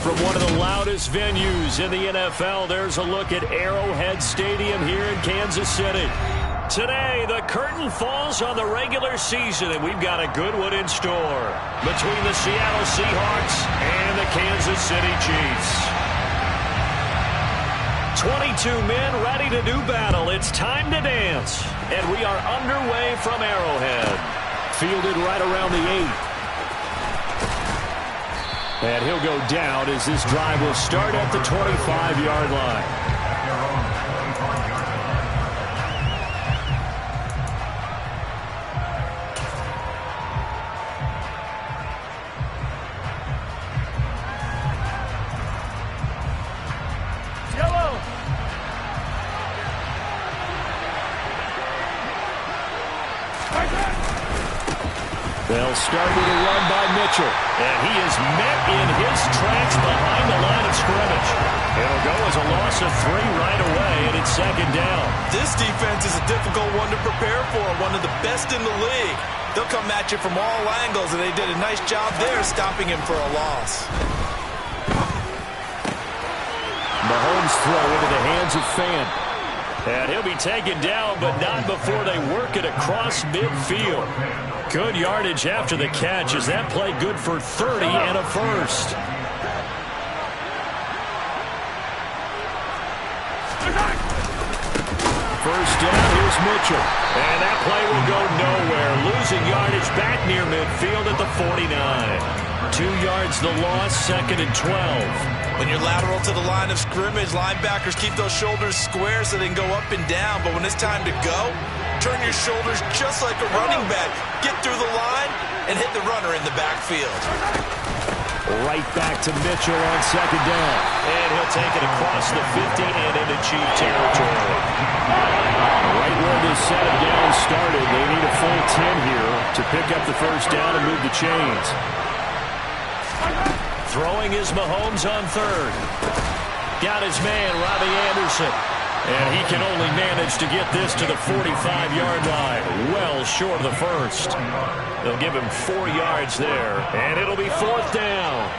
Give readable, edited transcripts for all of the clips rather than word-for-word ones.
From one of the loudest venues in the NFL, there's a look at Arrowhead Stadium here in Kansas City. Today, the curtain falls on the regular season, and we've got a good one in store between the Seattle Seahawks and the Kansas City Chiefs. 22 men ready to do battle. It's time to dance, and we are underway from Arrowhead. Fielded right around the 8. And he'll go down as this drive will start at the 25-yard line. They'll start with a run by Mitchell. And he is met in his tracks behind the line of scrimmage. It'll go as a loss of 3 right away, and it's second down. This defense is a difficult one to prepare for, one of the best in the league. They'll come at you from all angles, and they did a nice job there stopping him for a loss. Mahomes throw into the hands of Fan. And he'll be taken down, but not before they work it across midfield. Good yardage after the catch as that play good for 30 and a first. First down, here's Mitchell. And that play will go nowhere. Losing yardage back near midfield at the 49. 2 yards the loss, second and 12. When you're lateral to the line of scrimmage, linebackers keep those shoulders square so they can go up and down. But when it's time to go, turn your shoulders just like a running back. Get through the line and hit the runner in the backfield. Right back to Mitchell on second down. And he'll take it across the 50 and into Chief territory. Right where this set of downs started, they need a full 10 here to pick up the first down and move the chains. Throwing is Mahomes on third. Got his man, Robbie Anderson. And he can only manage to get this to the 45-yard line. Well short of the first. They'll give him 4 yards there. And it'll be fourth down.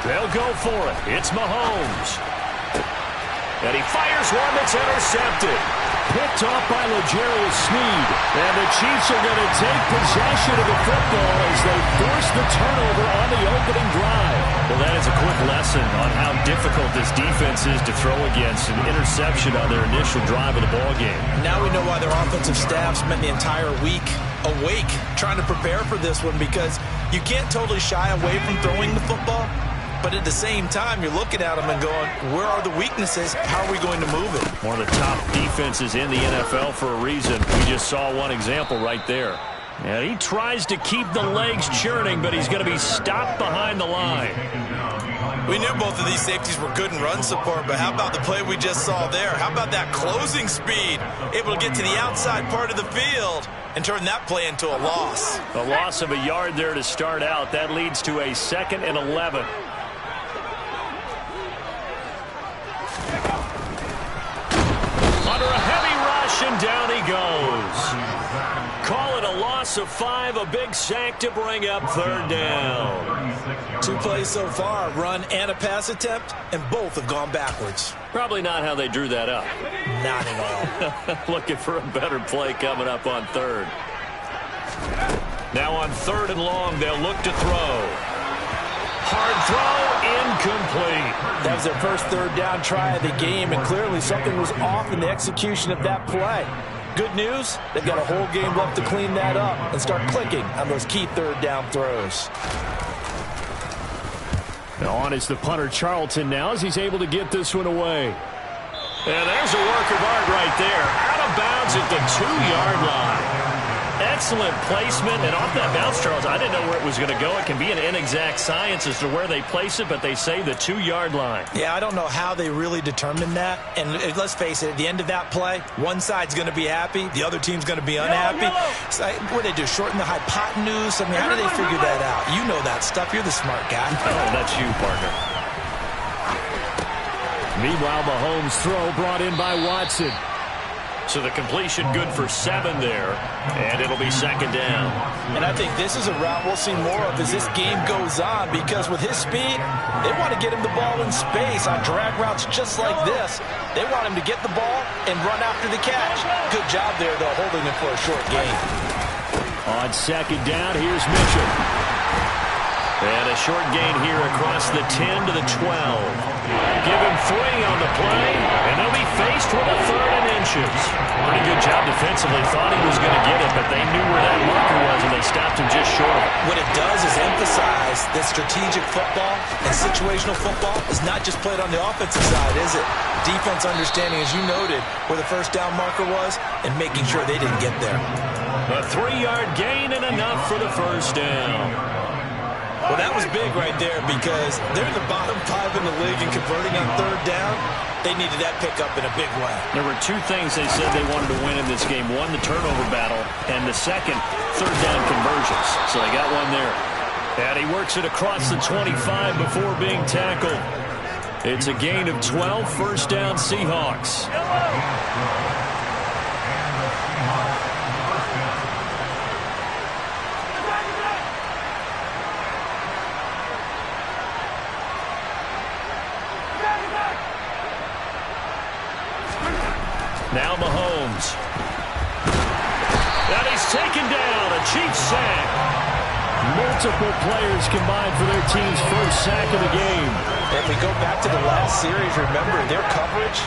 They'll go for it. It's Mahomes. And he fires one that's intercepted. Picked off by L'Jarius Sneed. And the Chiefs are going to take possession of the football as they force the turnover on the opening drive. Well, that is a quick lesson on how difficult this defense is to throw against an interception on their initial drive of the ballgame. Now we know why their offensive staff spent the entire week awake trying to prepare for this one, because you can't totally shy away from throwing the football. But at the same time, you're looking at them and going, where are the weaknesses? How are we going to move it? One of the top defenses in the NFL for a reason. We just saw one example right there. And he tries to keep the legs churning, but he's going to be stopped behind the line. We knew both of these safeties were good in run support, but how about the play we just saw there? How about that closing speed? Able to get to the outside part of the field and turn that play into a loss. A loss of a yard there to start out. That leads to a 2nd and 11. Under a heavy rush, and down he goes. Call it a loss of 5, a big sack to bring up third down. 2 plays so far, run and a pass attempt, and both have gone backwards. Probably not how they drew that up. Not at all. Looking for a better play coming up on third. Now on 3rd and long, they'll look to throw. Hard throw, incomplete. That was their first 3rd down try of the game, and clearly something was off in the execution of that play. Good news, they've got a whole game left to clean that up and start clicking on those key 3rd down throws. On is the punter Charlton now as he's able to get this one away. And there's a work of art right there. Out of bounds at the 2-yard line. Excellent placement, and off that bounce, Charles, I didn't know where it was going to go. It can be an inexact science as to where they place it, but they say the 2-yard line. Yeah, I don't know how they really determined that. And let's face it, at the end of that play, one side's going to be happy, the other team's going to be unhappy. So, what do they do, shorten the hypotenuse? I mean, how do they figure that out? You know that stuff. You're the smart guy. Oh, that's you, partner. Meanwhile, Mahomes' throw brought in by Watson. So the completion good for 7 there, and it'll be second down. And I think this is a route we'll see more of as this game goes on, because with his speed, they want to get him the ball in space on drag routes just like this. They want him to get the ball and run after the catch. Good job there, though, holding him for a short gain. On second down, here's Mitchell. And a short gain here across the 10 to the 12. Give him 3 on the play, and they'll be faced with a 3rd and inches. Pretty good job defensively. Thought he was going to get it, but they knew where that marker was, and they stopped him just short. What it does is emphasize that strategic football and situational football is not just played on the offensive side, is it? Defense understanding, as you noted, where the first down marker was and making sure they didn't get there. A 3-yard gain and enough for the first down. Well, that was big right there, because they're in the bottom 5 in the league and converting on 3rd down. They needed that pickup in a big way. There were 2 things they said they wanted to win in this game. One, the turnover battle, and the second, 3rd down conversions. So they got one there. And he works it across the 25 before being tackled. It's a gain of 12, first down Seahawks. Now Mahomes. And he's taken down. A Chiefs sack. Multiple players combined for their team's first sack of the game. If we go back to the last series, remember, their coverage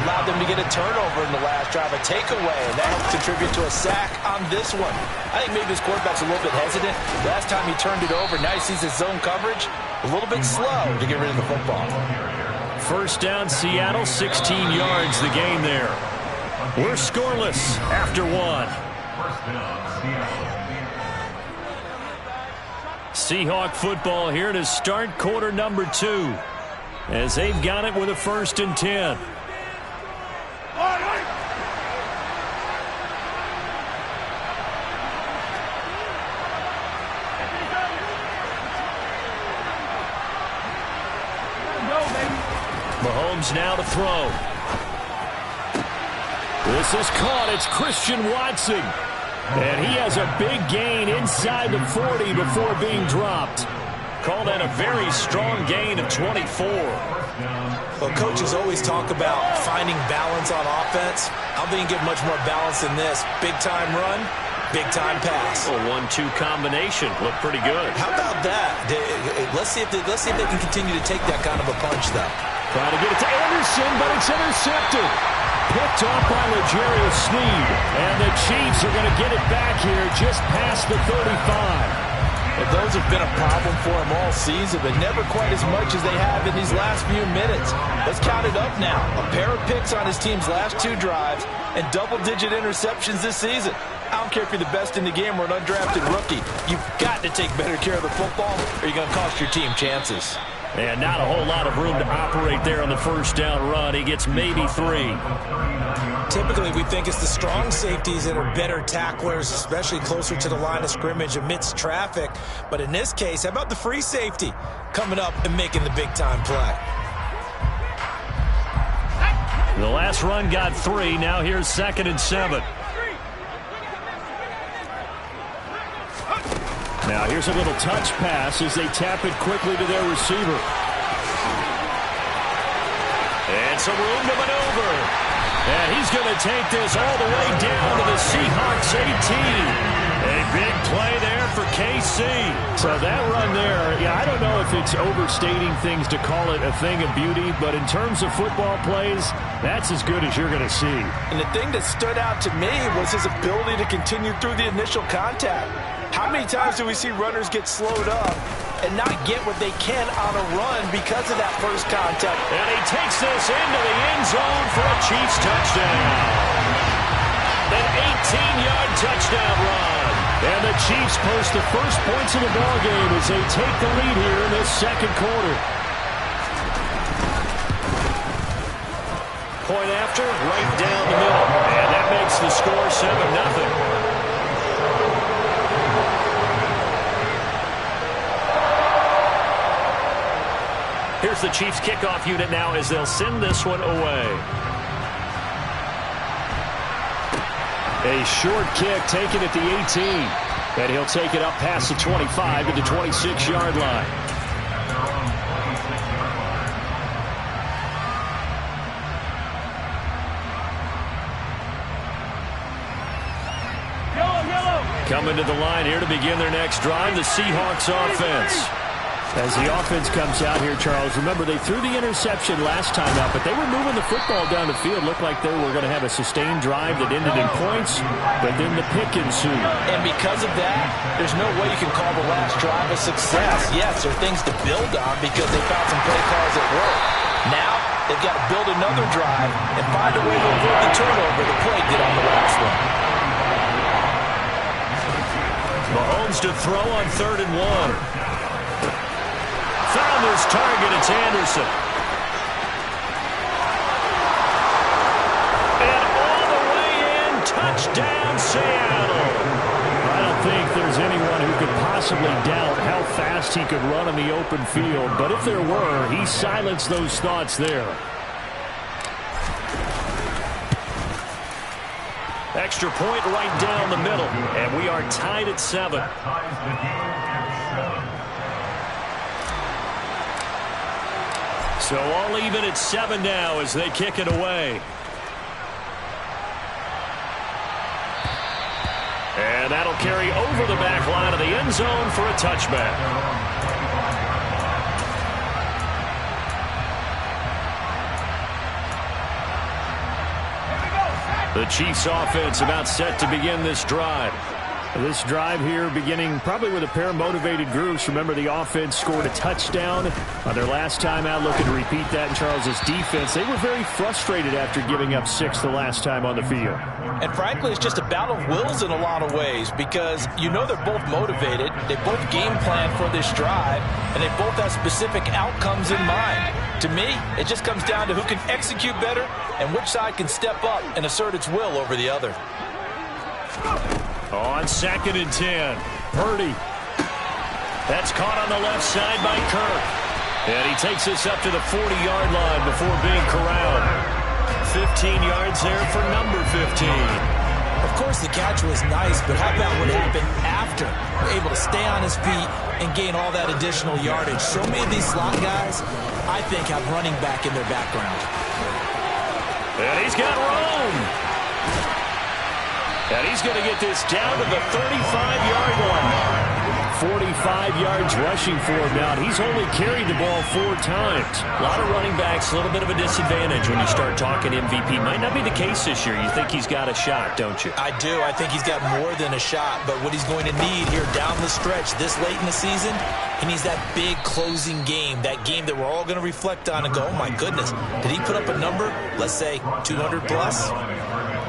allowed them to get a turnover in the last drive, a takeaway, and that helped contribute to a sack on this one. I think maybe his quarterback's a little bit hesitant. Last time he turned it over, now he sees his zone coverage a little bit slow to get rid of the football. First down, Seattle, 16 yards the gain there. We're scoreless after 1. Seahawk football here to start quarter number 2, as they've got it with a 1st and 10. Mahomes now to throw. This is caught. It's Christian Watson. And he has a big gain inside the 40 before being dropped. Call that a very strong gain of 24. Well, coaches always talk about finding balance on offense. I don't think you get much more balance than this. Big-time run, big-time pass. A 1-2 combination. Looked pretty good. How about that? Let's see if they can continue to take that kind of a punch, though. Trying to get it to Anderson, but it's intercepted. Picked off by L'Jarius Sneed. And the Chiefs are going to get it back here just past the 35. Well, those have been a problem for him all season, but never quite as much as they have in these last few minutes. Let's count it up now. A pair of picks on his team's last 2 drives and double-digit interceptions this season. I don't care if you're the best in the game or an undrafted rookie. You've got to take better care of the football or you're going to cost your team chances. And not a whole lot of room to operate there on the first down run. He gets maybe 3. Typically, we think it's the strong safeties that are better tacklers, especially closer to the line of scrimmage amidst traffic. But in this case, how about the free safety coming up and making the big-time play? The last run got 3. Now here's 2nd and 7. Now here's a little touch pass as they tap it quickly to their receiver. And some room to maneuver. And he's going to take this all the way down to the Seahawks 18. A big play there for KC. So that run there, yeah, I don't know if it's overstating things to call it a thing of beauty, but in terms of football plays, that's as good as you're going to see. And the thing that stood out to me was his ability to continue through the initial contact. How many times do we see runners get slowed up and not get what they can on a run because of that first contact? And he takes this into the end zone for a Chiefs touchdown. An 18-yard touchdown run. And the Chiefs post the first points of the ballgame as they take the lead here in this second quarter. Point after, right down the middle. And that makes the score 7-0. Here's the Chiefs kickoff unit now as they'll send this one away. A short kick taken at the 18. And he'll take it up past the 25 to the 26-yard line. Coming to the line here to begin their next drive, the Seahawks offense. As the offense comes out here, Charles, remember they threw the interception last time out, but they were moving the football down the field. Looked like they were going to have a sustained drive that ended in points, but then the pick ensued. And because of that, there's no way you can call the last drive a success. Yes, there are things to build on because they found some play calls that work. Now, they've got to build another drive and find a way to avoid the turnover the play did on the last one. Mahomes to throw on 3rd and 1. Found his target, it's Anderson. And all the way in, touchdown Seattle. I don't think there's anyone who could possibly doubt how fast he could run on the open field, but if there were, he silenced those thoughts there. Extra point right down the middle, and we are tied at 7. So all even at 7 now as they kick it away. And that'll carry over the back line of the end zone for a touchback. The Chiefs offense about set to begin this drive. This drive here beginning probably with a pair of motivated groups. Remember, the offense scored a touchdown on their last time out, looking to repeat that in Charles's defense. They were very frustrated after giving up 6 the last time on the field. And frankly, it's just a battle of wills in a lot of ways because you know they're both motivated. They both game plan for this drive, and they both have specific outcomes in mind. To me, it just comes down to who can execute better and which side can step up and assert its will over the other. On 2nd and 10, Purdy. That's caught on the left side by Kirk. And he takes us up to the 40-yard line before being corralled. 15 yards there for number 15. Of course, the catch was nice, but how about what happened after? Able to stay on his feet and gain all that additional yardage. So many of these slot guys, I think, have running back in their background. And he's got Rome. And he's going to get this down to the 35-yard line. 45 yards rushing for him now. He's only carried the ball 4 times. A lot of running backs, a little bit of a disadvantage when you start talking MVP. Might not be the case this year. You think he's got a shot, don't you? I do. I think he's got more than a shot. But what he's going to need here down the stretch this late in the season, he needs that big closing game. That game that we're all going to reflect on and go, oh, my goodness. Did he put up a number, let's say, 200 plus?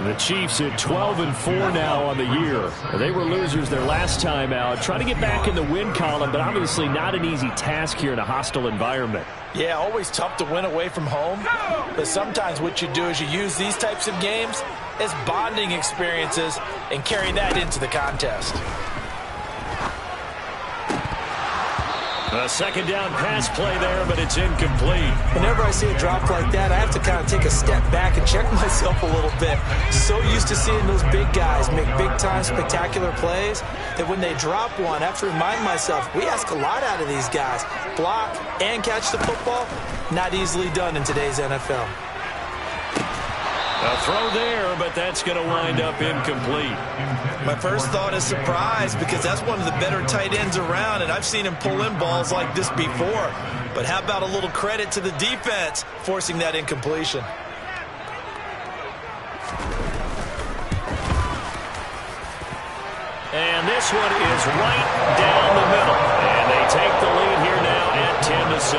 The Chiefs at 12-4 now on the year. They were losers their last time out. Trying to get back in the win column, but obviously not an easy task here in a hostile environment. Yeah, always tough to win away from home. But sometimes what you do is you use these types of games as bonding experiences and carry that into the contest. A 2nd down pass play there, but it's incomplete. Whenever I see a drop like that, I have to kind of take a step back and check myself a little bit. So used to seeing those big guys make big-time spectacular plays that when they drop one, I have to remind myself, we ask a lot out of these guys. Block and catch the football, not easily done in today's NFL. A throw there, but that's going to wind up incomplete. My first thought is surprise because that's one of the better tight ends around, and I've seen him pull in balls like this before. But how about a little credit to the defense forcing that incompletion? And this one is right down the middle. And they take the lead here now at 10-7.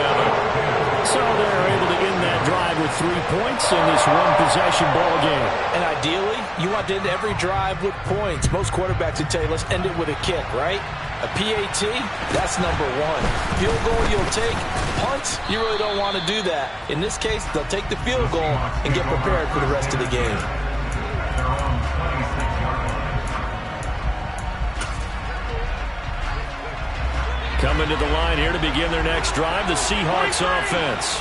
So they're able to end that drive with 3 points in this one-possession ball game. And ideally, you want to end every drive with points. Most quarterbacks would tell you, let's end it with a kick, right? A PAT, that's number 1. Field goal you'll take. Punts, you really don't want to do that. In this case, they'll take the field goal and get prepared for the rest of the game. Coming to the line here to begin their next drive, the Seahawks offense.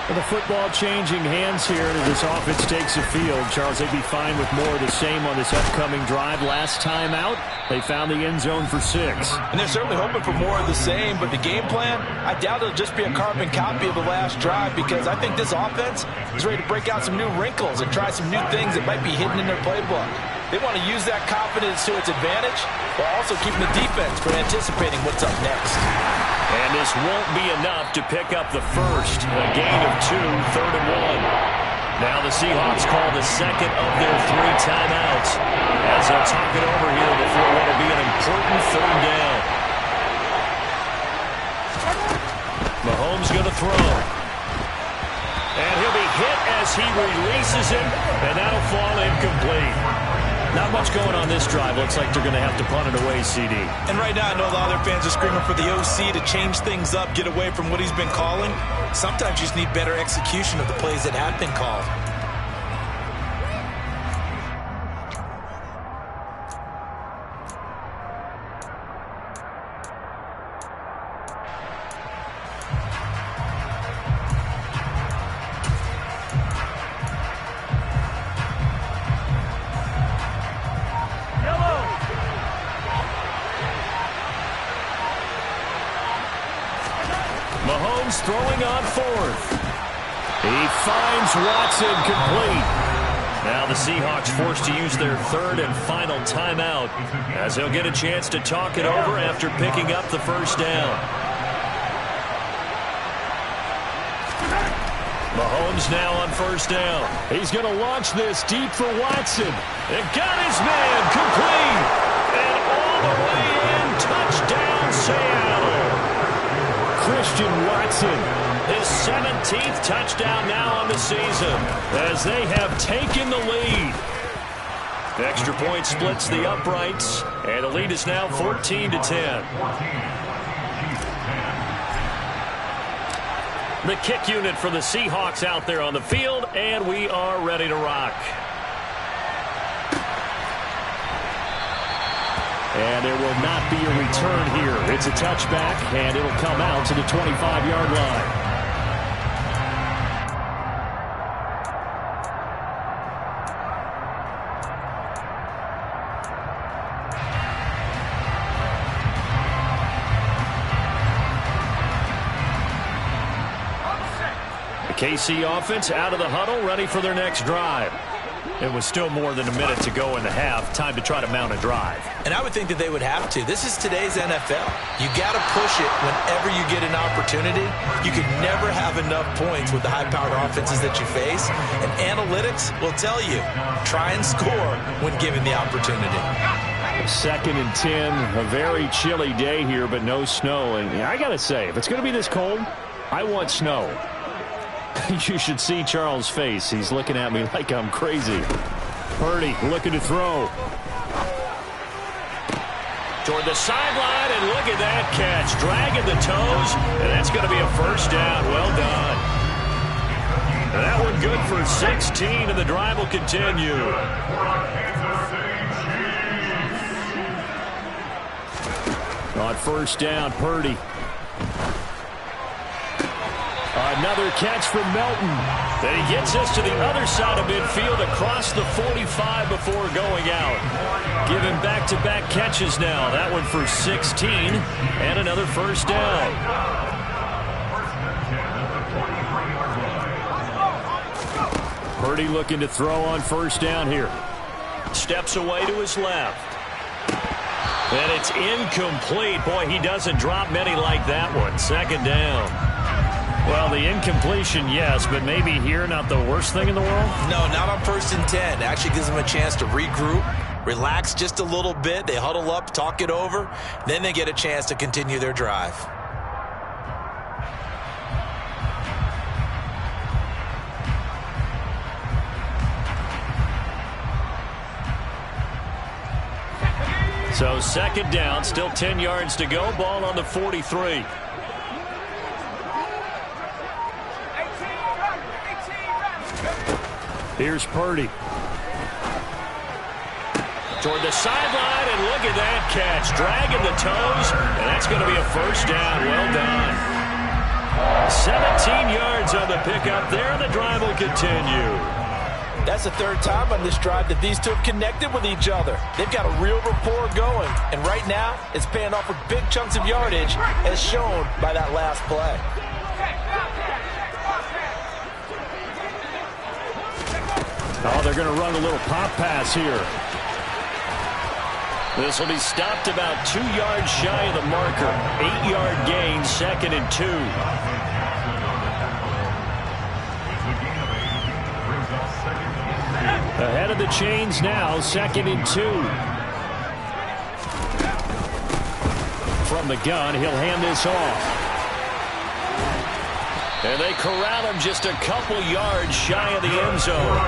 The football changing hands here as this offense takes the field. Charles, they'd be fine with more of the same on this upcoming drive. Last time out, they found the end zone for 6. And they're certainly hoping for more of the same, but the game plan, I doubt it'll just be a carbon copy of the last drive, because I think this offense is ready to break out some new wrinkles and try some new things that might be hidden in their playbook. They want to use that confidence to its advantage while also keeping the defense from anticipating what's up next. And this won't be enough to pick up the first. A gain of 2, 3rd and 1. Now the Seahawks call the second of their 3 timeouts as they'll talk it over here before what will be an important 3rd down. Mahomes going to throw. And he'll be hit as he releases it, and that'll fall incomplete. Not much going on this drive. Looks like they're going to have to punt it away, CD. And right now, I know a lot of their fans are screaming for the OC to change things up, get away from what he's been calling. Sometimes you just need better execution of the plays that have been called. Mahomes throwing on 4th. He finds Watson complete. Now the Seahawks forced to use their 3rd and final timeout as they'll get a chance to talk it over after picking up the first down. Mahomes now on 1st down. He's going to launch this deep for Watson. And got his man complete. And all the way in, touchdown Seattle. Christian Watson, his 17th touchdown now on the season as they have taken the lead. Extra point splits the uprights, and the lead is now 14-10. The kick unit for the Seahawks out there on the field, and we are ready to rock. And there will not be a return here. It's a touchback, and it'll come out to the 25-yard line. The KC offense out of the huddle, ready for their next drive. It was still more than a minute to go in the half. Time to try to mount a drive. And I would think that they would have to. This is today's NFL. You got to push it whenever you get an opportunity. You can never have enough points with the high-powered offenses that you face. And analytics will tell you, try and score when given the opportunity. 2nd and 10, a very chilly day here, but no snow. And I got to say, if it's going to be this cold, I want snow. You should see Charles' face. He's looking at me like I'm crazy. Purdy looking to throw. Toward the sideline, and look at that catch. Dragging the toes, and that's going to be a first down. Well done. That one good for 16, and the drive will continue. On 1st down, Purdy. Another catch from Melton. Then he gets us to the other side of midfield across the 45 before going out. Giving back-to-back catches now. That one for 16 and another first down. Purdy looking to throw on 1st down here. Steps away to his left. And it's incomplete. Boy, he doesn't drop many like that one. 2nd down. Well, the incompletion, yes, but maybe here not the worst thing in the world? No, not on 1st and 10. It actually gives them a chance to regroup, relax just a little bit. They huddle up, talk it over. Then they get a chance to continue their drive. So 2nd down, still 10 yards to go. Ball on the 43. Here's Purdy. To toward the sideline, and look at that catch. Dragging the toes, and that's going to be a first down. Well done. 17 yards on the pickup there, and the drive will continue. That's the third time on this drive that these two have connected with each other. They've got a real rapport going, and right now it's paying off with big chunks of yardage, as shown by that last play. Oh, they're going to run a little pop pass here. This will be stopped about 2 yards shy of the marker. 8-yard gain, 2nd and 2. Ahead of the chains now, 2nd and 2. From the gun, he'll hand this off. And they corral him just a couple yards shy of the end zone.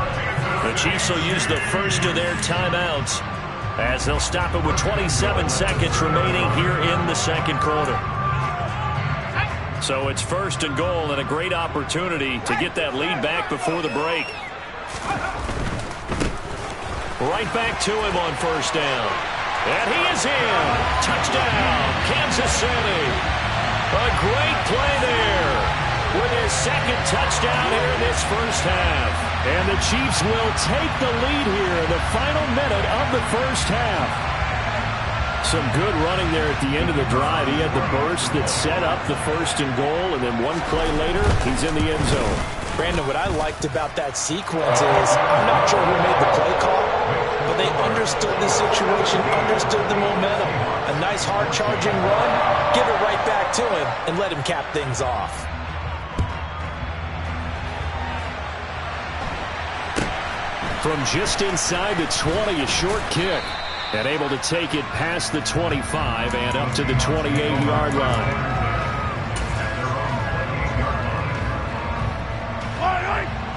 The Chiefs will use the first of their timeouts as they'll stop it with 27 seconds remaining here in the second quarter. So it's 1st and goal, and a great opportunity to get that lead back before the break. Right back to him on 1st down. And he is in. Touchdown, Kansas City. A great play there with his 2nd touchdown here in this first half. And the Chiefs will take the lead here in the final minute of the first half. Some good running there at the end of the drive. He had the burst that set up the 1st and goal, and then one play later, he's in the end zone. Brandon, what I liked about that sequence is, I'm not sure who made the play call, but they understood the situation, understood the momentum. A nice hard-charging run, give it right back to him, and let him cap things off. From just inside the 20, a short kick. And able to take it past the 25 and up to the 28-yard line.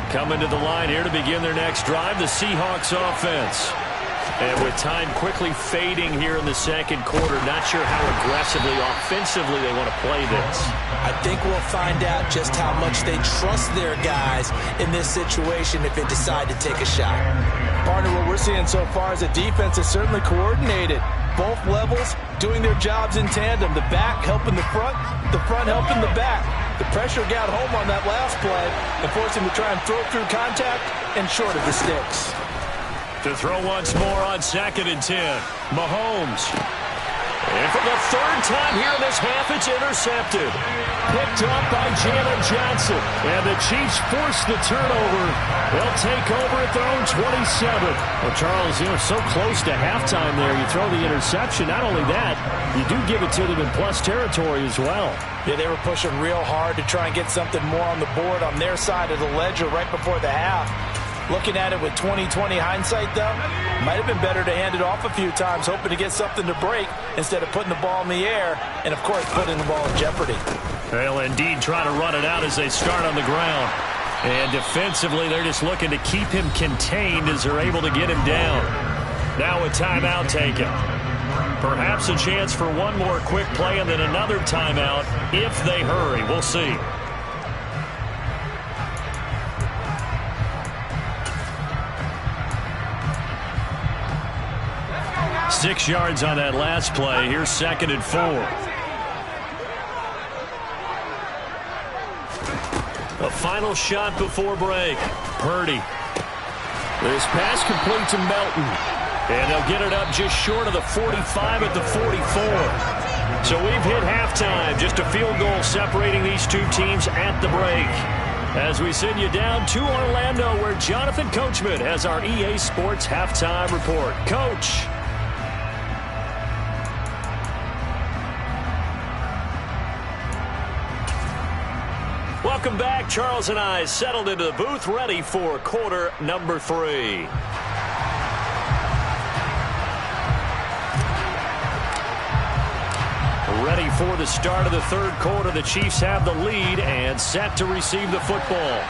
Coming to the line here to begin their next drive, the Seahawks offense. And with time quickly fading here in the second quarter, not sure how aggressively, offensively they want to play this. I think we'll find out just how much they trust their guys in this situation if they decide to take a shot. Partner, what we're seeing so far is the defense is certainly coordinated. Both levels doing their jobs in tandem. The back helping the front helping the back. The pressure got home on that last play and forced him to try and throw through contact and short of the sticks. To throw once more on 2nd and 10. Mahomes. And for the 3rd time here in this half, it's intercepted. Picked up by Jalen Johnson. And the Chiefs force the turnover. They'll take over at their own 27. Well, Charles, so close to halftime there. You throw the interception. Not only that, you do give it to them in plus territory as well. Yeah, they were pushing real hard to try and get something more on the board on their side of the ledger right before the half. Looking at it with 20/20 hindsight, though, might have been better to hand it off a few times, hoping to get something to break instead of putting the ball in the air and, of course, putting the ball in jeopardy. They'll indeed try to run it out as they start on the ground. And defensively, they're just looking to keep him contained as they're able to get him down. Now a timeout taken. Perhaps a chance for one more quick play and then another timeout if they hurry. We'll see. 6 yards on that last play. Here's 2nd and 4. A final shot before break. Purdy. This pass complete to Melton. And they'll get it up just short of the 45 at the 44. So we've hit halftime. Just a field goal separating these two teams at the break. As we send you down to Orlando, where Jonathan Coachman has our EA Sports halftime report. Coach. Welcome back. Charles and I settled into the booth, ready for quarter number 3. Ready for the start of the third quarter. The Chiefs have the lead and set to receive the football.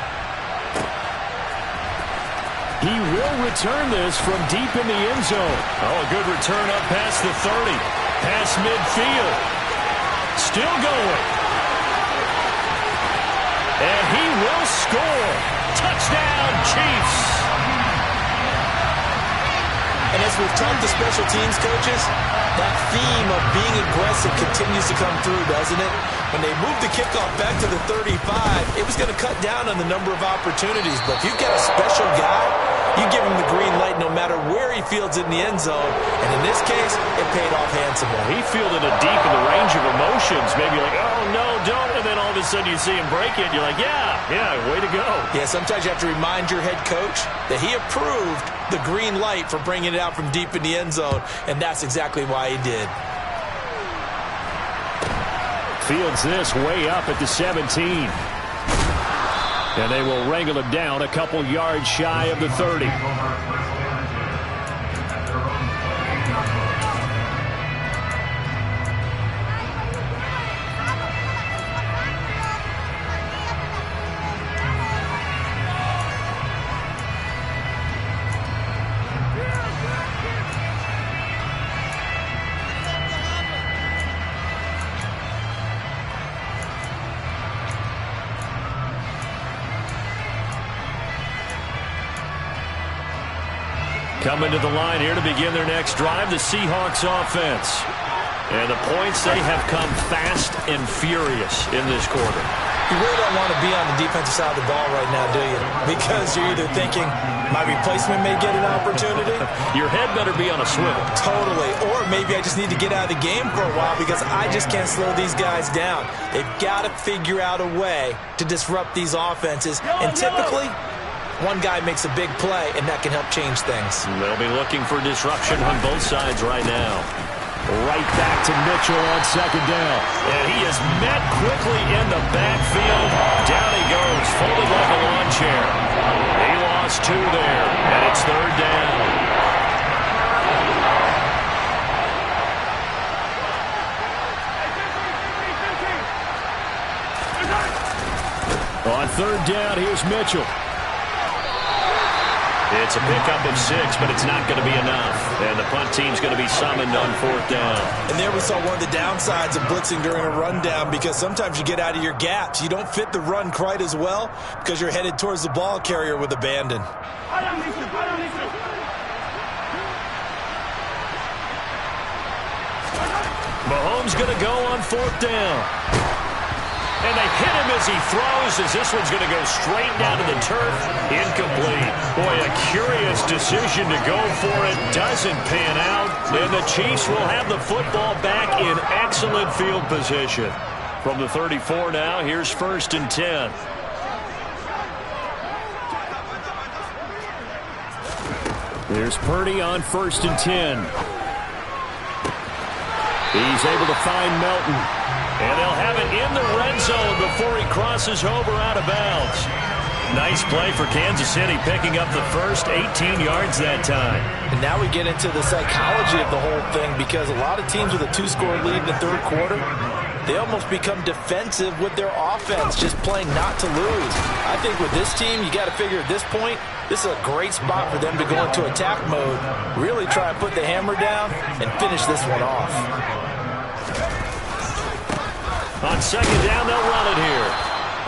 He will return this from deep in the end zone. Oh, a good return up past the 30. Past midfield. Still going. And he will score. Touchdown, Chiefs. And And as we've talked to special teams coaches, that theme of being aggressive continues to come through, doesn't it? When they moved the kickoff back to the 35, it was going to cut down on the number of opportunities. But if you've got a special guy, you give him the green light no matter where he fields it in the end zone. And in this case, it paid off handsomely. He fielded it deep in the range of emotions. Maybe like, oh, no, don't. And then all of a sudden you see him break it. You're like, yeah, way to go. Yeah, sometimes you have to remind your head coach that he approved the green light for bringing it out from deep in the end zone. And that's exactly why he did. Fields this way up at the 17. And they will wrangle him down a couple yards shy of the 30. Coming to the line here to begin their next drive, the Seahawks offense. And the points, they have come fast and furious in this quarter. You really don't want to be on the defensive side of the ball right now, do you? Because you're either thinking, my replacement may get an opportunity. Your head better be on a swivel. Totally. Or maybe I just need to get out of the game for a while because I just can't slow these guys down. They've got to figure out a way to disrupt these offenses. And typically, one guy makes a big play, and that can help change things. They'll be looking for disruption on both sides right now. Right back to Mitchell on second down. And he is met quickly in the backfield. Down he goes, folded like a lawn chair. He lost 2 there, and it's third down. On third down, here's Mitchell. It's a pickup of 6, but it's not going to be enough. And the punt team's going to be summoned on fourth down. And there we saw one of the downsides of blitzing during a rundown because sometimes you get out of your gaps. You don't fit the run quite as well because you're headed towards the ball carrier with abandon. Mahomes going to go on fourth down. And they hit him as he throws, as this one's going to go straight down to the turf. Incomplete. Boy, a curious decision to go for it. Doesn't pan out. And the Chiefs will have the football back in excellent field position. From the 34 now, here's 1st and 10. Here's Purdy on 1st and 10. He's able to find Melton. And they'll have it in the red zone before he crosses over out of bounds. Nice play for Kansas City, picking up the first 18 yards that time. And now we get into the psychology of the whole thing because a lot of teams with a 2-score lead in the third quarter, they almost become defensive with their offense, just playing not to lose. I think with this team, you got to figure at this point, this is a great spot for them to go into attack mode, really try and put the hammer down and finish this one off. On second down, they'll run it here.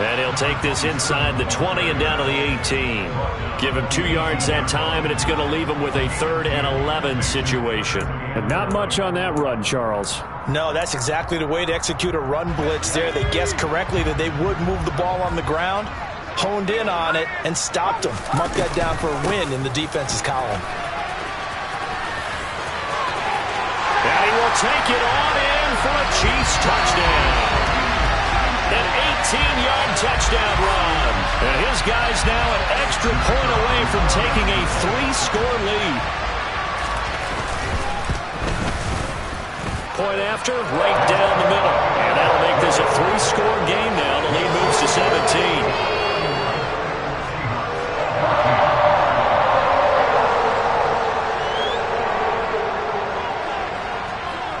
And he'll take this inside the 20 and down to the 18. Give him 2 yards that time, and it's going to leave him with a 3rd and 11 situation. And not much on that run, Charles. No, that's exactly the way to execute a run blitz there. They guessed correctly that they would move the ball on the ground, honed in on it, and stopped them. Mark that down for a win in the defense's column. And he will take it on in for a Chiefs touchdown. An 18-yard touchdown run. And his guy's now an extra point away from taking a 3-score lead. Point after, right down the middle. And that'll make this a 3-score game now. The lead moves to 17.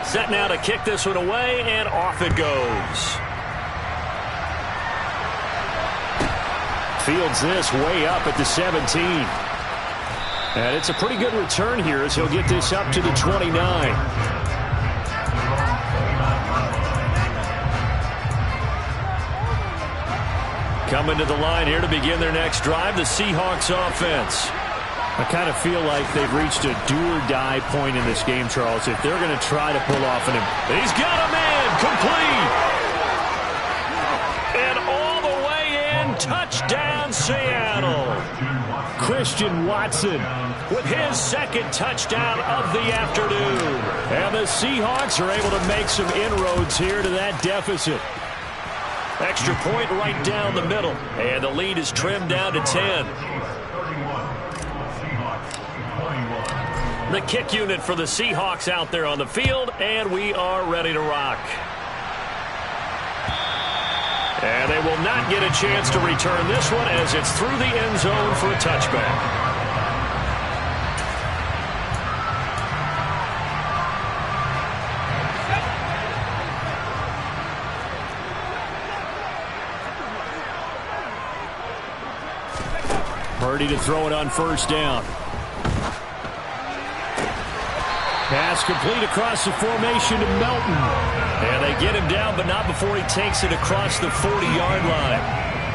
Set now to kick this one away, and off it goes. Fields this way up at the 17. And it's a pretty good return here as he'll get this up to the 29. Coming to the line here to begin their next drive, the Seahawks offense. I kind of feel like they've reached a do-or-die point in this game, Charles, if they're going to try to pull off an... He's got a man, complete! And all the way in, touchdown, Seattle! Christian Watson with his second touchdown of the afternoon. And the Seahawks are able to make some inroads here to that deficit. Extra point right down the middle. And the lead is trimmed down to 10. The kick unit for the Seahawks out there on the field, and we are ready to rock. And they will not get a chance to return this one as it's through the end zone for a touchback. Purdy to throw it on first down. Pass complete across the formation to Melton. And they get him down, but not before he takes it across the 40-yard line.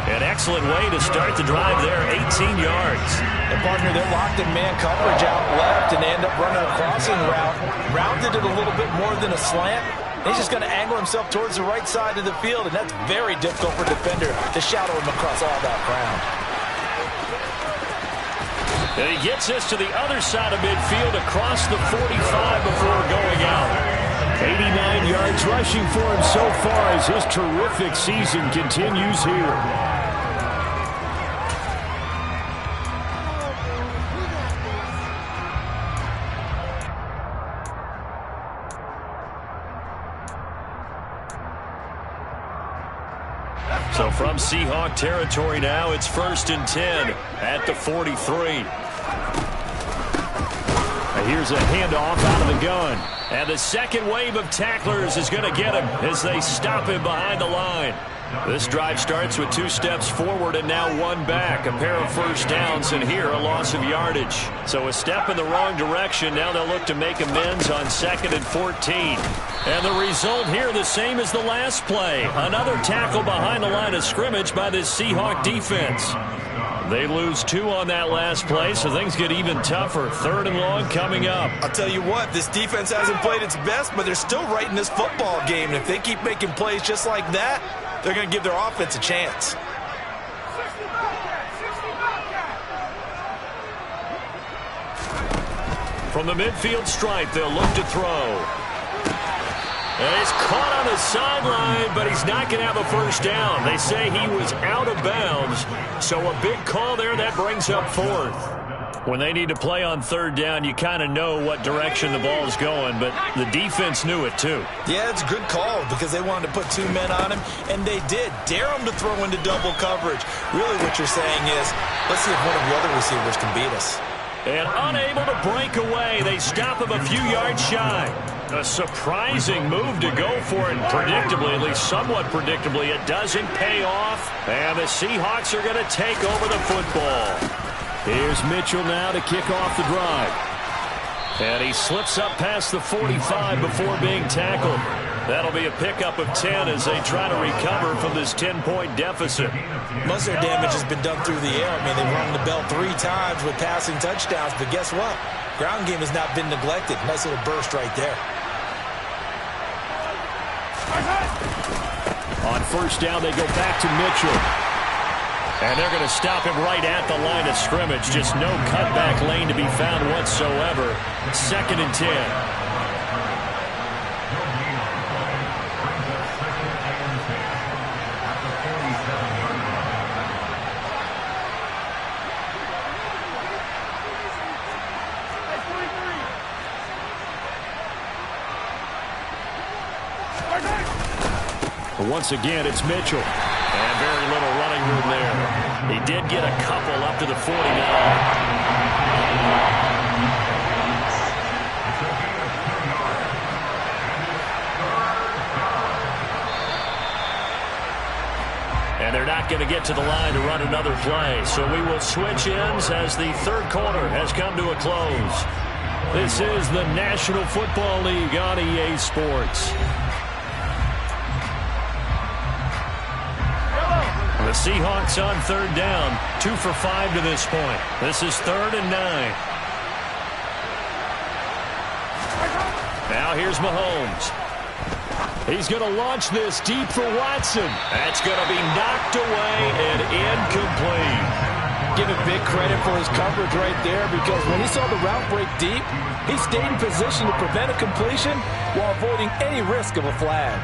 An excellent way to start the drive there, 18 yards. And, partner, they're locked in man coverage out left, and they end up running a crossing route. Rounded it a little bit more than a slant. He's just going to angle himself towards the right side of the field, and that's very difficult for a defender to shadow him across all that ground. And he gets us to the other side of midfield across the 45 before going out. 89 yards rushing for him so far as his terrific season continues here. So from Seahawk territory now, it's 1st and 10 at the 43. Here's a handoff out of the gun. And the second wave of tacklers is going to get him as they stop him behind the line. This drive starts with 2 steps forward and now 1 back. A pair of first downs, and here a loss of yardage. So a step in the wrong direction. Now they'll look to make amends on 2nd and 14. And the result here the same as the last play. Another tackle behind the line of scrimmage by this Seahawk defense. They lose 2 on that last play, so things get even tougher. 3rd and long coming up. I'll tell you what, this defense hasn't played its best, but they're still right in this football game. And if they keep making plays just like that, they're going to give their offense a chance. From the midfield stripe, they'll look to throw. And he's caught on the sideline, but he's not going to have a first down. They say he was out of bounds, so a big call there that brings up 4th. When they need to play on 3rd down, you kind of know what direction the ball is going, but the defense knew it too. Yeah, it's a good call because they wanted to put 2 men on him, and they did. Dare him to throw into double coverage. Really what you're saying is, let's see if one of the other receivers can beat us. And unable to break away, they stop him a few yards shy. A surprising move to go for it, and predictably, at least somewhat predictably, it doesn't pay off. And the Seahawks are going to take over the football. Here's Mitchell now to kick off the drive. And he slips up past the 45 before being tackled. That'll be a pickup of 10 as they try to recover from this 10-point deficit. Most of their damage has been done through the air. I mean, they've rung the bell 3 times with passing touchdowns, but guess what? Ground game has not been neglected. Nice little burst right there. On first down, they go back to Mitchell. And they're going to stop him right at the line of scrimmage. Just no cutback lane to be found whatsoever. 2nd and 10. Once again, it's Mitchell. And very little running room there. He did get a couple up to the 49. And they're not going to get to the line to run another play. So we will switch ends as the 3rd quarter has come to a close. This is the National Football League on EA Sports. The Seahawks on third down, 2 for 5 to this point. This is 3rd and 9. Now here's Mahomes. He's going to launch this deep for Watson. That's going to be knocked away and incomplete. Give him big credit for his coverage right there, because when he saw the route break deep, he stayed in position to prevent a completion while avoiding any risk of a flag.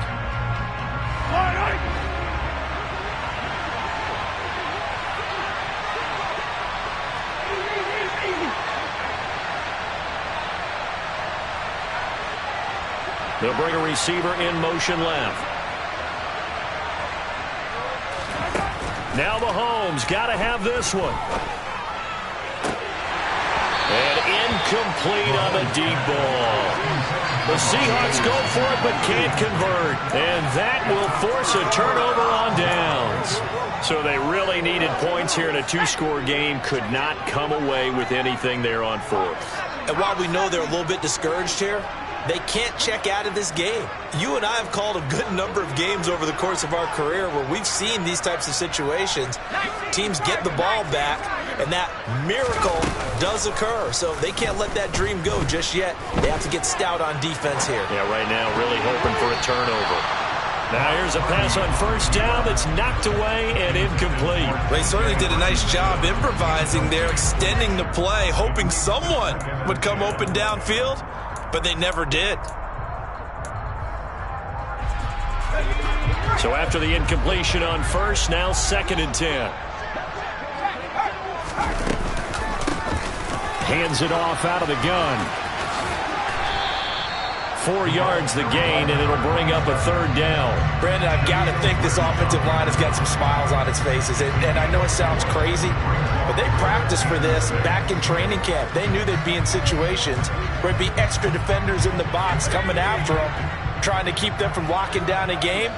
They'll bring a receiver in motion left. Now Mahomes got to have this one. And incomplete on the deep ball. The Seahawks go for it but can't convert. And that will force a turnover on downs. So they really needed points here in a 2-score game. Could not come away with anything there on 4th. And while we know they're a little bit discouraged here, they can't check out of this game. You and I have called a good number of games over the course of our career where we've seen these types of situations. Teams get the ball back, and that miracle does occur. So they can't let that dream go just yet. They have to get stout on defense here. Yeah, right now really hoping for a turnover. Now here's a pass on first down that's knocked away and incomplete. They certainly did a nice job improvising there, extending the play, hoping someone would come open downfield. But they never did. So after the incompletion on first, now 2nd and 10. Hands it off out of the gun. 4 yards the gain, and it'll bring up a 3rd down. Brandon, I've got to think this offensive line has got some smiles on its faces. And I know it sounds crazy, but they practiced for this back in training camp. They knew they'd be in situations where there'd be extra defenders in the box coming after them, trying to keep them from locking down a game.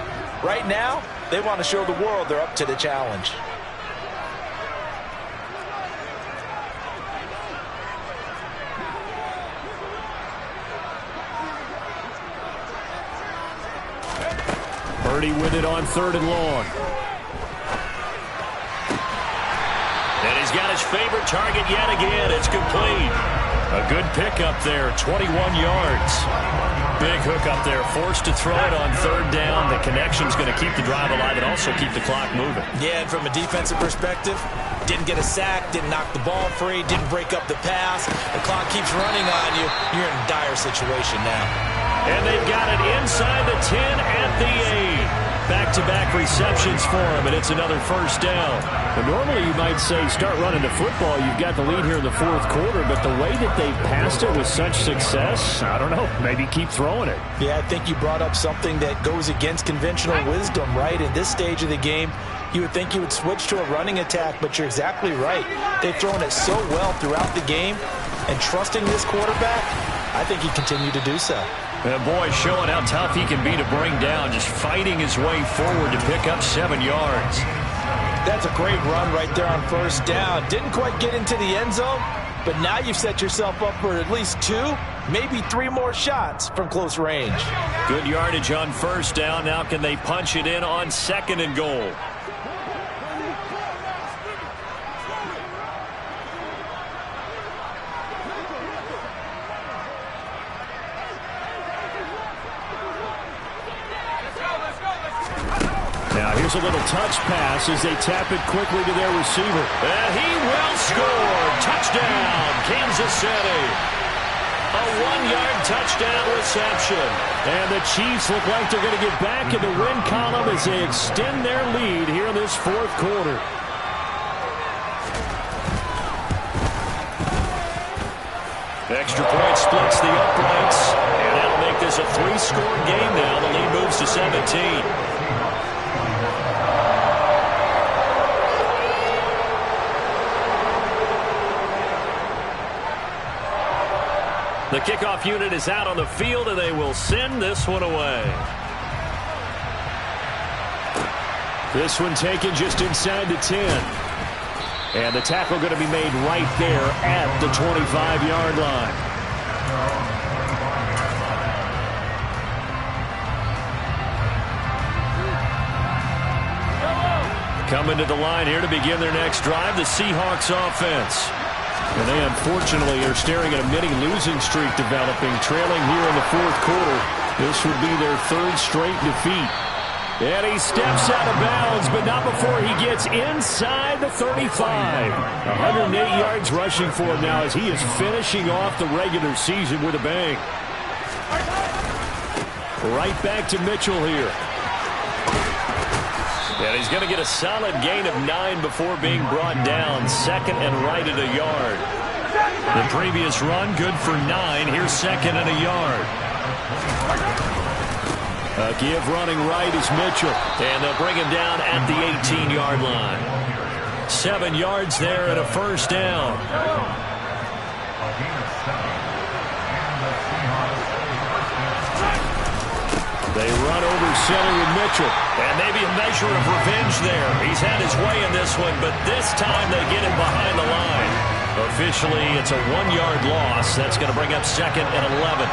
Right now, they want to show the world they're up to the challenge. Purdy with it on 3rd and long. And he's got his favorite target yet again. It's complete. A good pickup there, 21 yards. Big hook up there, forced to throw it on 3rd down. The connection's going to keep the drive alive and also keep the clock moving. Yeah, and from a defensive perspective, didn't get a sack, didn't knock the ball free, didn't break up the pass. The clock keeps running on you. You're in a dire situation now. And they've got it inside the 10 at the 8. Back-to-back receptions for him, and it's another 1st down. And normally you might say start running the football. You've got the lead here in the 4th quarter, but the way that they've passed it with such success, I don't know, maybe keep throwing it. Yeah, I think you brought up something that goes against conventional wisdom, right? At this stage of the game, you would think you would switch to a running attack, but you're exactly right. They've thrown it so well throughout the game, and trusting this quarterback, I think he continued to do so. And boy, showing how tough he can be to bring down, just fighting his way forward to pick up 7 yards. That's a great run right there on 1st down. Didn't quite get into the end zone, but now you've set yourself up for at least 2, maybe 3 more shots from close range. Good yardage on 1st down. Now can they punch it in on 2nd and goal? Now here's a little touch pass as they tap it quickly to their receiver. And he will score. Touchdown, Kansas City. A 1-yard touchdown reception. And the Chiefs look like they're going to get back in the win column as they extend their lead here in this 4th quarter. Extra point splits the uprights. And that'll make this a 3-score game now. The lead moves to 17. The kickoff unit is out on the field, and they will send this one away. This one taken just inside the 10. And the tackle going to be made right there at the 25-yard line. Coming to the line here to begin their next drive, the Seahawks offense. And they unfortunately are staring at a mini losing streak developing, trailing here in the fourth quarter. This would be their third straight defeat. And he steps out of bounds, but not before he gets inside the 35. 108 yards rushing for him now as he is finishing off the regular season with a bang. Right back to Mitchell here. And he's going to get a solid gain of 9 before being brought down. Second and right at a yard. The previous run, good for 9. Here's second and a yard. A give running right is Mitchell. And they'll bring him down at the 18-yard line. 7 yards there and a first down. They run over center with Mitchell. And maybe a measure of revenge there. He's had his way in this one, but this time they get him behind the line. Officially, it's a 1-yard loss. That's going to bring up second and 11.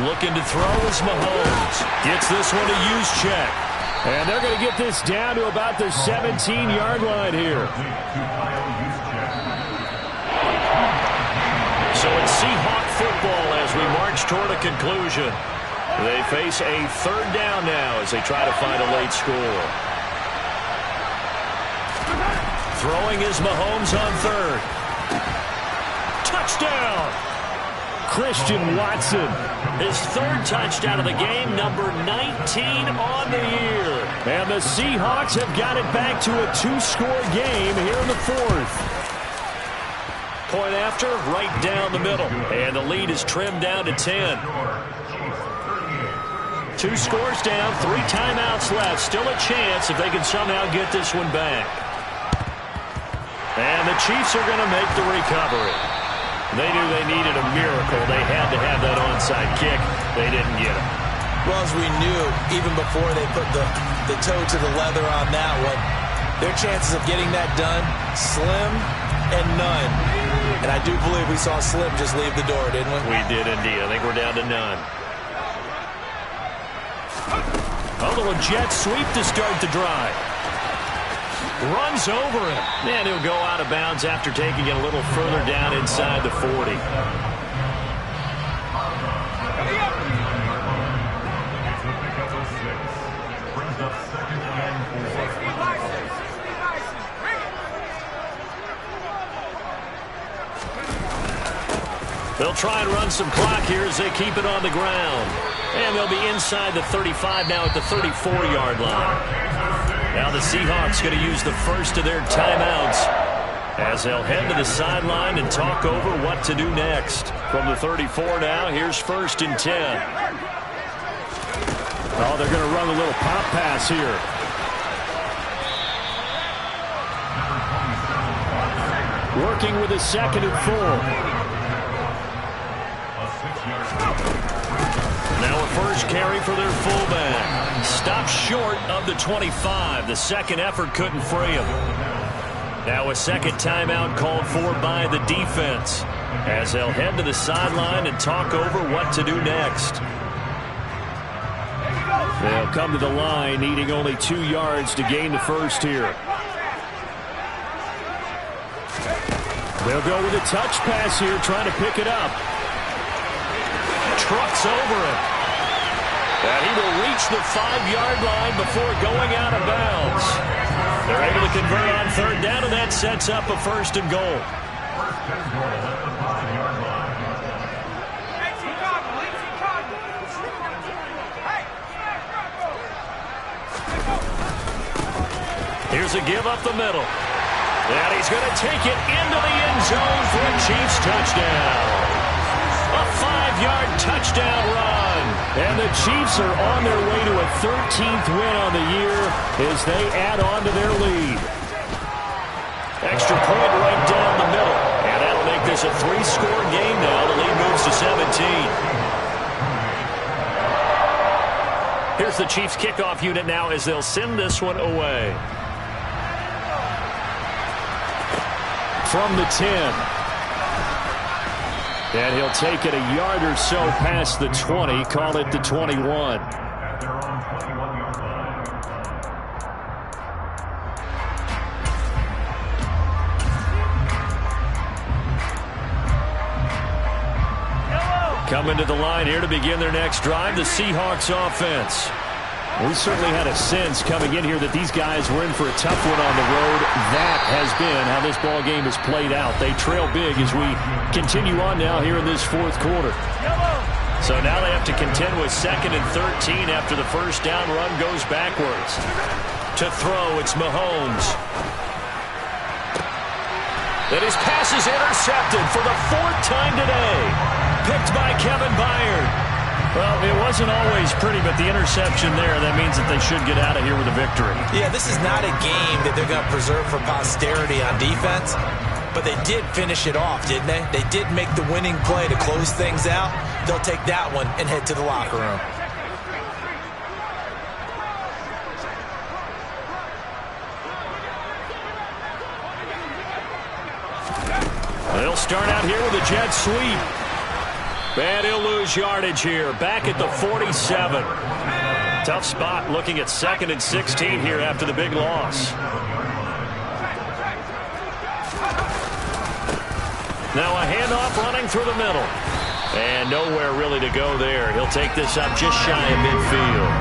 Looking to throw is Mahomes. Gets this one to use check. And they're going to get this down to about the 17-yard line here. So it's Seahawk football as we march toward a conclusion. They face a third down now as they try to find a late score. Throwing is Mahomes on third. Touchdown! Christian Watson. His third touchdown of the game, number 19 on the year. And the Seahawks have got it back to a 2-score game here in the fourth. Point after, right down the middle. And the lead is trimmed down to 10. 2 scores down, 3 timeouts left. Still a chance if they can somehow get this one back. And the Chiefs are going to make the recovery. They knew they needed a miracle. They had to have that onside kick. They didn't get it. Well, as we knew, even before they put the toe to the leather on that one, their chances of getting that done, slim and none. And I do believe we saw Slim just leave the door, didn't we? We did indeed. I think we're down to none. A little jet sweep to start the drive. Runs over him. And he'll go out of bounds after taking it a little further down inside the 40. They'll try and run some clock here as they keep it on the ground. And they'll be inside the 35 now at the 34-yard line. Now the Seahawks going to use the first of their timeouts as they'll head to the sideline and talk over what to do next. From the 34 now, here's first and 10. Oh, they're going to run a little pop pass here. Working with a second and 4. Now a first carry for their fullback. Stopped short of the 25. The second effort couldn't free him. Now a second timeout called for by the defense as they'll head to the sideline and talk over what to do next. They'll come to the line needing only 2 yards to gain the first here. They'll go with a touch pass here, trying to pick it up. Trucks over him. And he will reach the 5-yard line before going out of bounds. They're able to convert on third down, and that sets up a first and goal. Here's a give up the middle. And he's going to take it into the end zone for a Chiefs touchdown. A 5-yard touchdown run. And the Chiefs are on their way to a 13th win on the year as they add on to their lead. Extra point right down the middle. And that'll make this a 3-score game now. The lead moves to 17. Here's the Chiefs kickoff unit now as they'll send this one away. From the 10. And he'll take it a yard or so past the 20, call it the 21. Coming to the line here to begin their next drive, the Seahawks offense. We certainly had a sense coming in here that these guys were in for a tough one on the road. That has been how this ball game has played out. They trail big as we continue on now here in this fourth quarter. So now they have to contend with 2nd and 13 after the first down run goes backwards. To throw, it's Mahomes. And his pass is intercepted for the 4th time today. Picked by Kevin Byard. Well, it wasn't always pretty, but the interception there, that means that they should get out of here with a victory. Yeah, this is not a game that they're going to preserve for posterity on defense, but they did finish it off, didn't they? They did make the winning play to close things out. They'll take that one and head to the locker room. They'll start out here with a jet sweep. And he'll lose yardage here. Back at the 47. Tough spot looking at 2nd and 16 here after the big loss. Now a handoff running through the middle. And nowhere really to go there. He'll take this up just shy of midfield.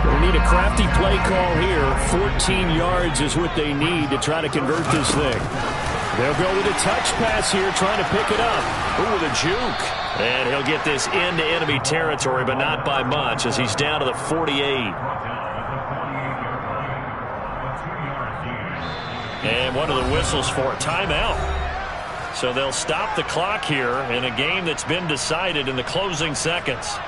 They need a crafty play call here. 14 yards is what they need to try to convert this thing. They'll go with a touch pass here, trying to pick it up. Ooh, with a juke. And he'll get this into enemy territory, but not by much, as he's down to the 48. And one of the whistles for a timeout. So they'll stop the clock here in a game that's been decided in the closing seconds.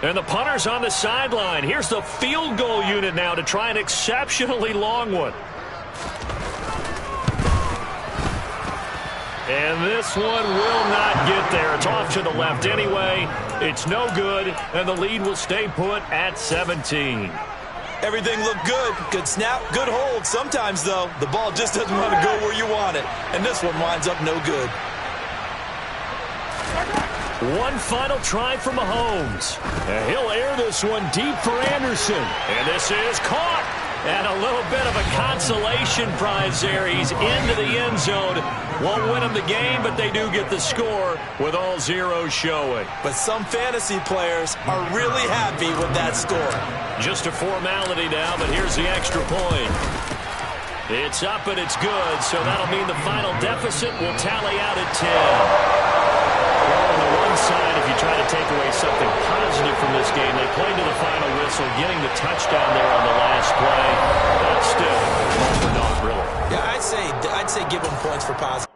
And the punter's on the sideline. Here's the field goal unit now to try an exceptionally long one. And this one will not get there. It's off to the left anyway. It's no good, and the lead will stay put at 17. Everything looked good. Good snap, good hold. Sometimes, though, the ball just doesn't want to go where you want it. And this one winds up no good. One final try for Mahomes. And he'll air this one deep for Anderson. And this is caught. And a little bit of a consolation prize there. He's into the end zone. Won't win him the game, but they do get the score with all zeros showing. But some fantasy players are really happy with that score. Just a formality now, but here's the extra point. It's up and it's good, so that'll mean the final deficit will tally out at 10. On the one side, if you try to take away something positive from this game, they played to the final whistle, getting the touchdown there on the last play. But still, all for naught, really. Yeah, I'd say give them points for positive.